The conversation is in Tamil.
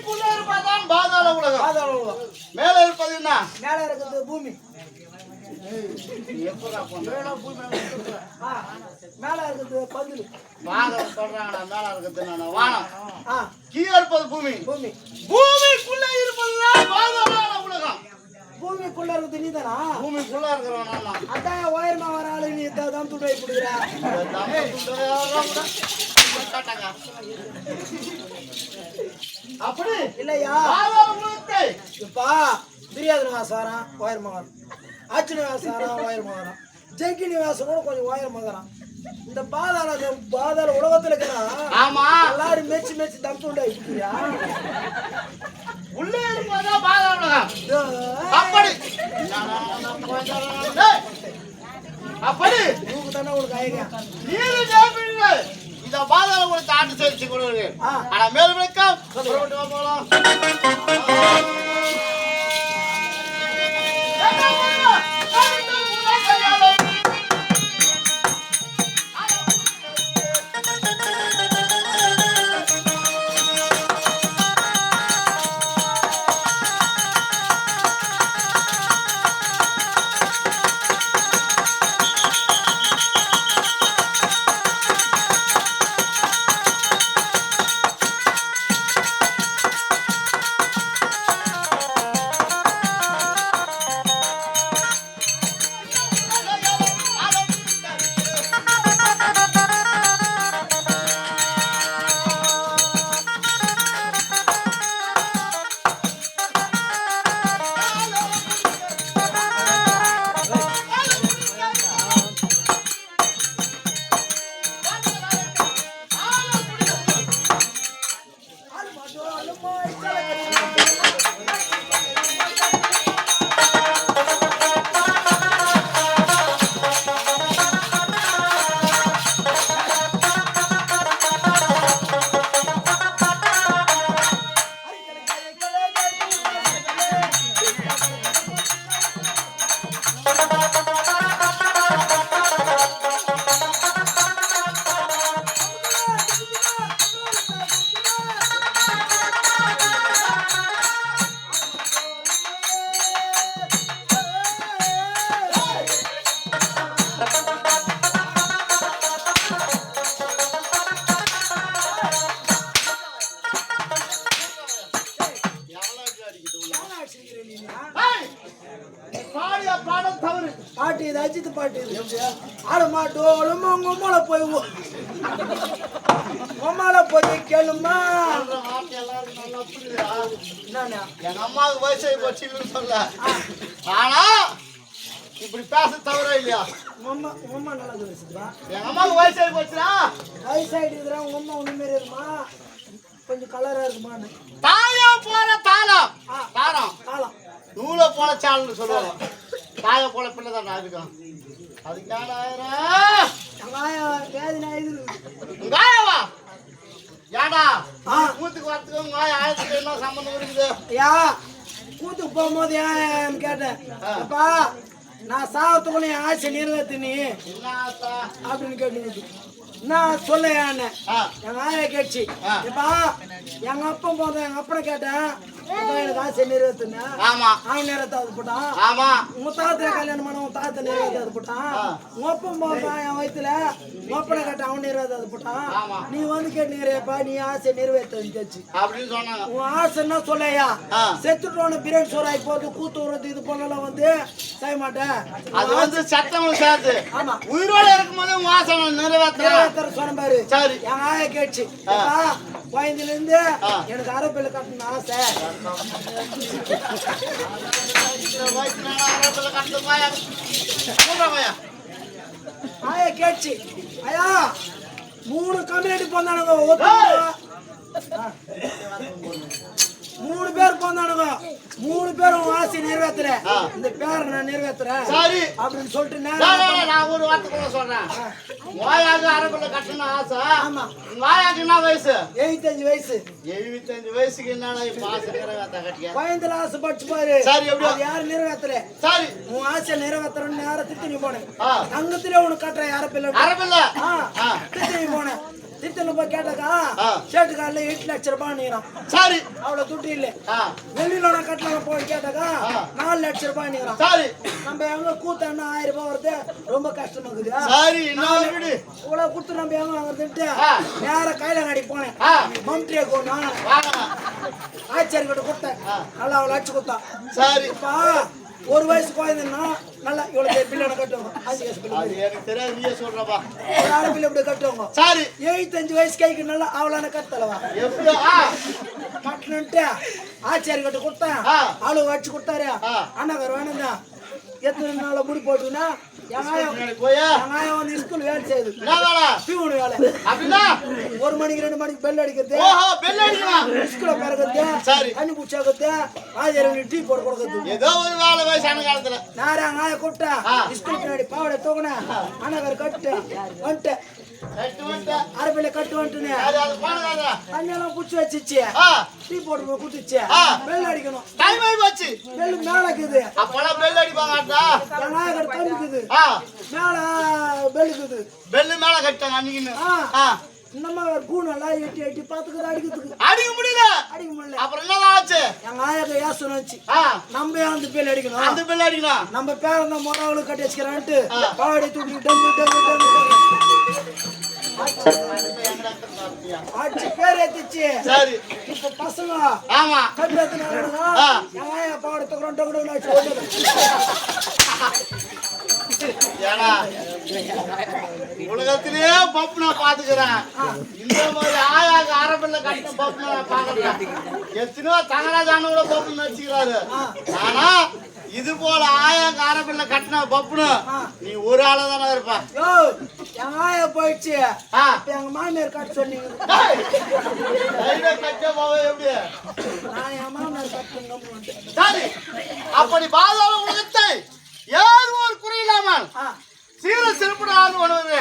பூமிக்குள்ள இருப்பதான் பாதாள உலகம். பாதாள உலகம். மேல இருப்பது என்ன? மேல இருக்குது பூமி. எப்படா போன? மேல இருக்குது பதில். வானம் சொல்றாங்கடா மேல இருக்குது வானம். கீழே இருப்பது பூமி. பூமி. பூமிக்குள்ள இருப்பதுதான் பாதாள உலகம். பூமிக்குள்ள இருக்குது நீதானா? பூமிக்குள்ள இருக்கிறவன் நானா? அதான் உயரமா வர ஆளு நீ தான் துடை பிடிக்கிறா. அப்படி இல்லையா? இப்பா தெரியாதுங்க சாரா உயரமா வரும். ஆச்சரிய சாரா உயரமா வரும். ஜெய்கினி வாசம் கூட கொஞ்சம் உயரமா வரான். இந்த பாதாள உலகத்துல இருக்கிறான். ஆமா எல்லாரும் மெச்சு மெச்சு தம் துண்டை பிடிக்கிறியா? உள்ளே இருப்பதா பாதாள உலகம். அப்படி அப்படி உங்களுக்கு தானே உங்களுக்கு ஐயா நீங்க கேப்பீங்க. இந்த பாதாள உலகத்தை ஆட்டு சேர்த்து கொடுங்க. ஆனா மேல் விளக்கம் போலாம். பாட்டு இது அஜித் பாட்டு இது ஆட மாட்டோம் உங்க உம்மால போய் உம்மால போய் கேளுமா. எங்க அம்மாவுக்கு வயசு போச்சுன்னு சொல்ல. ஆனா இப்படி பேச தவற இல்லையா? உம்மா நல்லா பேசுதா? எங்க அம்மாவுக்கு வயசு போச்சுடா. வயசாயிடுதுரா உங்க அம்மா ஒண்ணு மாரி இருக்குமா? கொஞ்சம் கலரா இருக்குமா? தாயா போல தாளம் தாரம் தாளம் நூலை போல சால்னு சொல்லுவாங்க. தாய போல பிள்ளை தான் நான் இருக்கேன். அதுக்கான காயவா ஏடா கூத்துக்கு வரத்துக்கு காய ஆயிரத்துக்கு என்ன சம்பந்தம் இருக்குது? யா கூத்துக்கு போகும்போது ஏன் கேட்டேன். அப்பா நான் சாவத்துக்குள்ள என் ஆசை நிறைவேற்று நீ அப்படின்னு கேட்டு நான் சொல்ல எங்க ஆயா கேட்டுச்சு. இப்பா எங்க அப்பா போதும் எங்க அப்பனை கேட்டேன் எனக்கு ஆசை நிறைவேற்றுன. ஆமா அவன் நிறைவேற்றாது போட்டான். ஆமா உங்க தாத்தா கல்யாணம் பண்ண உன் தாத்தா நிறைவேற்றாது போட்டான். உங்க அப்பன் போட்டான் என் வயிற்றுல உங்க அப்பனை கேட்டான் அவன் நிறைவேற்றாது போட்டான். நீ வந்து கேட்டுக்கிறேப்பா நீ ஆசை நிறைவேற்றது கேச்சு அப்படின்னு சொன்னாங்க. உன் ஆசைன்னா சொல்லையா செத்துட்டோன்னு பிரியாணி சோறாகி போறது கூத்து விடுறது இது பண்ணலாம் வந்து செய்ய மாட்டேன். அது வந்து சட்டம் சேர்த்து ஆமா உயிரோட இருக்கும்போது உன் ஆசை நிறைவேற்ற சொன்ன பாரு. சரி என் ஆயா கேட்டுச்சு. குழந்தையில இருந்து எனக்கு அரப்பில கட்டணும் ஆசை. ஆயா கேட்டுச்சு. ஐயா 3 கம்யூனிட்டி போந்தானுங்க 3 பேர் போந்தானுங்க 3 பேரும் ஆசை நிறைவேற்றுற இந்த பேரை நான் நிறைவேற்றுறேன் அப்படின்னு சொல்லிட்டு நான் ஒரு வார்த்தை கூட சொல்றேன். வாயாக அரபில கட்டணும் ஆசை. ஆமா வாயாக என்ன வயசு? 75 வயசு. 75 வயசுக்கு என்னடா இப்ப ஆசை நிறைவேற்ற கட்டியா? குழந்தைல ஆசை பட்டு பாரு. சரி எப்படி யாரும் நிறைவேற்றல. சரி உன் ஆசை நிறைவேற்றறன்னு யாரை திட்டு நீ போனேன். தங்கத்திலே உனக்கு கட்டுற அரபில அரபில திட்டு நீ போனேன். திட்டு பக்கத்துல போய் கேட்டாக்கா சேட்டுக்காரில் 8 லட்சம் ரூபாய் நீரான். சரி அவ்வளவு துட்டு இல்லை. வெளியில நான் கட்டலாம் போய் கேட்டாக்கா 4 லட்சம் ரூபாய் நீரான். சரி நம்ம எங்க கூத்தன்னா 1000 ரூபாய் வருது, ரொம்ப கஷ்டமா இருக்குது. சரி இவ்வளவு கொடுத்து நம்ம எங்க வாங்குறதுட்டு நேர கையில நாடி போனேன். மம்ட்ரியை கொண்டு ஆச்சாரி கிட்ட கொடுத்தேன். நல்லா அவளை அடிச்சு கொடுத்தான். சரிப்பா ஒரு வயசு குழந்தைன்னா நல்லா இவ்வளவு பிள்ளை கட்டுவாங்க. ஒரு ஆளு பிள்ளை இப்படி கட்டுவாங்க. சரி 75 வயசு கைக்கு நல்லா அவளான கட்டலவா கட்டணுன்ட்டு ஆச்சாரி கிட்ட கொடுத்தேன். அவளு அடிச்சு கொடுத்தாரு. அண்ணாக்கார வேணும்தான் எத்தனை நாள் முடி போட்டுன்னா வந்து ஸ்கூல் வேலை செய்யுது. பியூன் வேலை. 1 மணிக்கு 2 மணிக்கு பெல் அடிக்கிறது, ஸ்கூல பிறகுது, தண்ணி பூச்சாக்குது, ஆஜர் டீ போட்டு கொடுக்குறது. ஏதோ ஒரு வேலை வயசான காலத்துல நான் ஆய கூப்பிட்டா ஸ்கூல் பின்னாடி பாவடை தூங்கினேன். அண்ணாக்கார கட்டு வந்துட்டு அரபில கட்டு வந்துட்டுனே தண்ணியெல்லாம் குச்சி வச்சிச்சு. டீ போட்டு குடிச்சு பெல் அடிக்கணும். டைம் ஆயி போச்சு. பெல் மேல இருக்குது. அப்பலாம் பெல் அடிப்பாங்கடா. நான் கட்ட தம்பிக்குது. மேல பெல் இருக்குது. பெல் மேல கட்டங்க அன்னிக்கு. நம்ம கூனெல்லாம் எட்டி பாத்துக்குது. அடிக்க முடியல. அப்புறம் என்ன ஆச்சு? எங்க ஆயாக்கு ஏன் சொன்னாச்சு நம்ம அந்த பெல் அடிக்கணும். அந்த பெல் அடிக்கணும். நம்ம பேர அந்த மொரவளுக்கு கட்டி வச்சுக்கிறான்ட்டு பாவடை தூக்கி டங்கு டங்கு டங்கு ஆட்சி பேர் ஏத்திச்சு. சரி இப்ப பசங்க ஆமா கட்டத்துல ஆயா பாவடை தூக்குறோம் டங்கு டங்கு உலகத்திலேயே பப்பு நான் பாத்துக்கிறேன். இந்த மாதிரி ஆயாக்கு அரபில் கட்டின பப்பு நான் பாக்குறேன். எத்தனையோ தங்கராஜான கூட பப்பு நடிச்சுக்கிறாரு. ஆனா இது போல ஆயாக்கு அரபில் கட்டின பப்புனு நீ ஒரு ஆளா தானே இருப்பா. எங்க ஆயா போயிடுச்சு. எங்க மாமியார் கட்ட சொன்னீங்க. எப்படி நான் என் மாமியார் கட்டணும். சரி அப்படி பாதாள உலகத்தை யாரும் ஒரு குறையில்லாமல் சீர சிறப்புடன் ஆண்டு வருவது